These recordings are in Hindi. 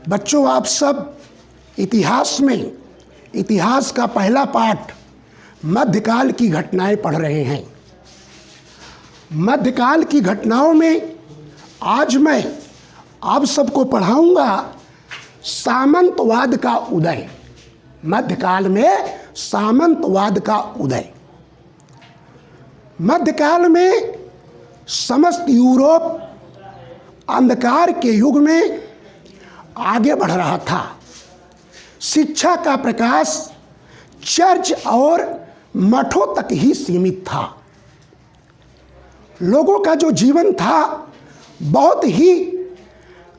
बच्चों, आप सब इतिहास का पहला पाठ मध्यकाल की घटनाएं पढ़ रहे हैं। मध्यकाल की घटनाओं में आज मैं आप सबको पढ़ाऊंगा सामंतवाद का उदय। मध्यकाल में सामंतवाद का उदय। मध्यकाल में समस्त यूरोप अंधकार के युग में आगे बढ़ रहा था। शिक्षा का प्रकाश चर्च और मठों तक ही सीमित था। लोगों का जो जीवन था बहुत ही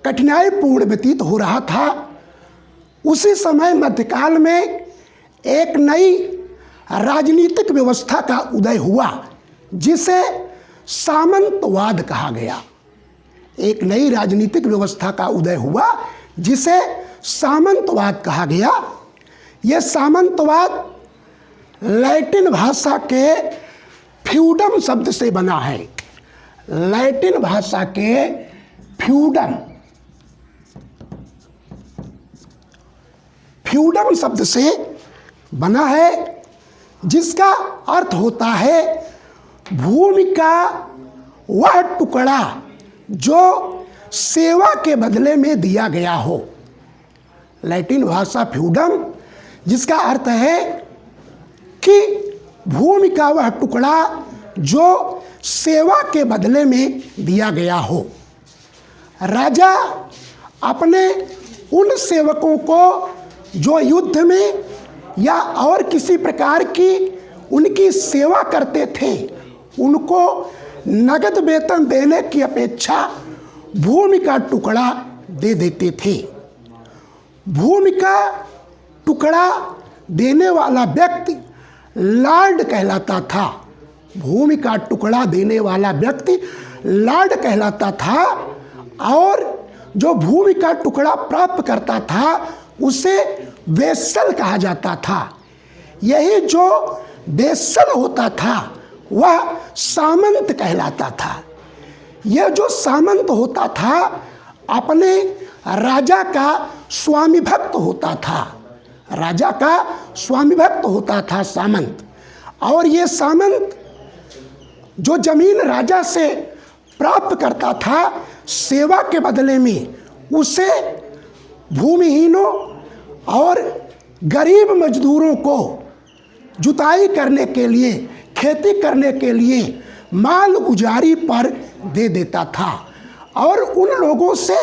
कठिनाईपूर्ण व्यतीत हो रहा था। उसी समय मध्यकाल में एक नई राजनीतिक व्यवस्था का उदय हुआ जिसे सामंतवाद कहा गया। एक नई राजनीतिक व्यवस्था का उदय हुआ जिसे सामंतवाद कहा गया। यह सामंतवाद लैटिन भाषा के फ्यूडम शब्द से बना है। लैटिन भाषा के फ्यूडम शब्द से बना है, जिसका अर्थ होता है भूमि का वह टुकड़ा जो सेवा के बदले में दिया गया हो। लैटिन भाषा फ्यूडम, जिसका अर्थ है कि भूमि का वह टुकड़ा जो सेवा के बदले में दिया गया हो। राजा अपने उन सेवकों को जो युद्ध में या और किसी प्रकार की उनकी सेवा करते थे, उनको नगद वेतन देने की अपेक्षा भूमि का टुकड़ा दे देते थे। भूमि का टुकड़ा देने वाला व्यक्ति लॉर्ड कहलाता था। भूमि का टुकड़ा देने वाला व्यक्ति लॉर्ड कहलाता था, और जो भूमि का टुकड़ा प्राप्त करता था उसे वेसल कहा जाता था। यही जो वेसल होता था वह सामंत कहलाता था। यह जो सामंत होता था अपने राजा का स्वामी भक्त होता था। राजा का स्वामी भक्त होता था सामंत। और ये सामंत जो जमीन राजा से प्राप्त करता था सेवा के बदले में, उसे भूमिहीनों और गरीब मजदूरों को जुताई करने के लिए, खेती करने के लिए माल गुजारी पर दे देता था, और उन लोगों से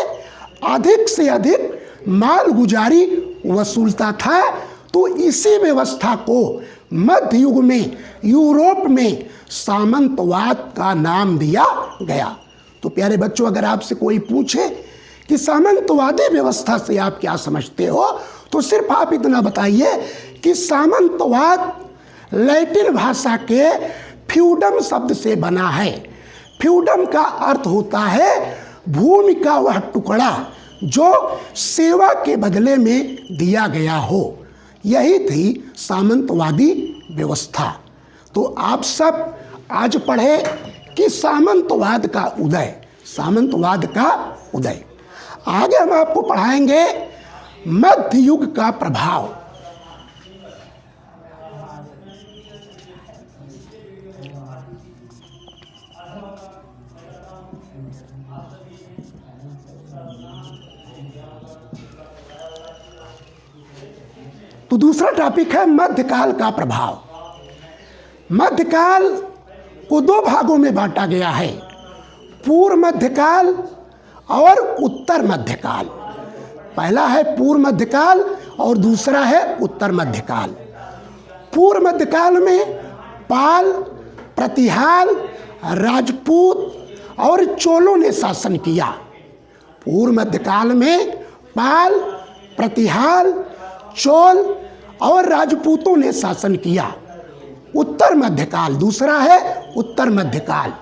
अधिक माल गुजारी वसूलता था। तो इसी व्यवस्था को मध्य युग में यूरोप में सामंतवाद का नाम दिया गया। तो प्यारे बच्चों, अगर आपसे कोई पूछे कि सामंतवादी व्यवस्था से आप क्या समझते हो, तो सिर्फ आप इतना बताइए कि सामंतवाद लैटिन भाषा के फ्यूडम शब्द से बना है। फ्यूडम का अर्थ होता है भूमि का वह टुकड़ा जो सेवा के बदले में दिया गया हो। यही थी सामंतवादी व्यवस्था। तो आप सब आज पढ़े कि सामंतवाद का उदय, सामंतवाद का उदय। आगे हम आपको पढ़ाएंगे मध्य युग का प्रभाव। तो दूसरा टॉपिक है मध्यकाल का प्रभाव। मध्यकाल को दो भागों में बांटा गया है, पूर्व मध्यकाल और उत्तर मध्यकाल। पहला है पूर्व मध्यकाल और दूसरा है उत्तर मध्यकाल। पूर्व मध्यकाल में पाल, प्रतिहाल, राजपूत और चोलों ने शासन किया। पूर्व मध्यकाल में पाल, प्रतिहाल, चोल और राजपूतों ने शासन किया। उत्तर मध्यकाल दूसरा है उत्तर मध्यकाल।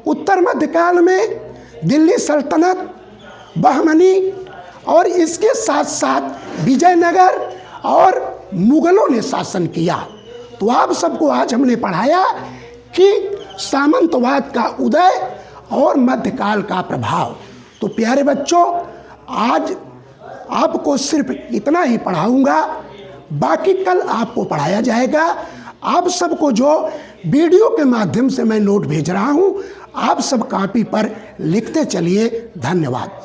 उत्तर मध्यकाल में दिल्ली सल्तनत, बहमनी और इसके साथ साथ विजयनगर और मुगलों ने शासन किया। तो आप सबको आज हमने पढ़ाया कि सामंतवाद का उदय और मध्यकाल का प्रभाव। तो प्यारे बच्चों, आज आपको सिर्फ इतना ही पढ़ाऊंगा, बाकी कल आपको पढ़ाया जाएगा। आप सबको जो वीडियो के माध्यम से मैं नोट भेज रहा हूं, आप सब कॉपी पर लिखते चलिए। धन्यवाद।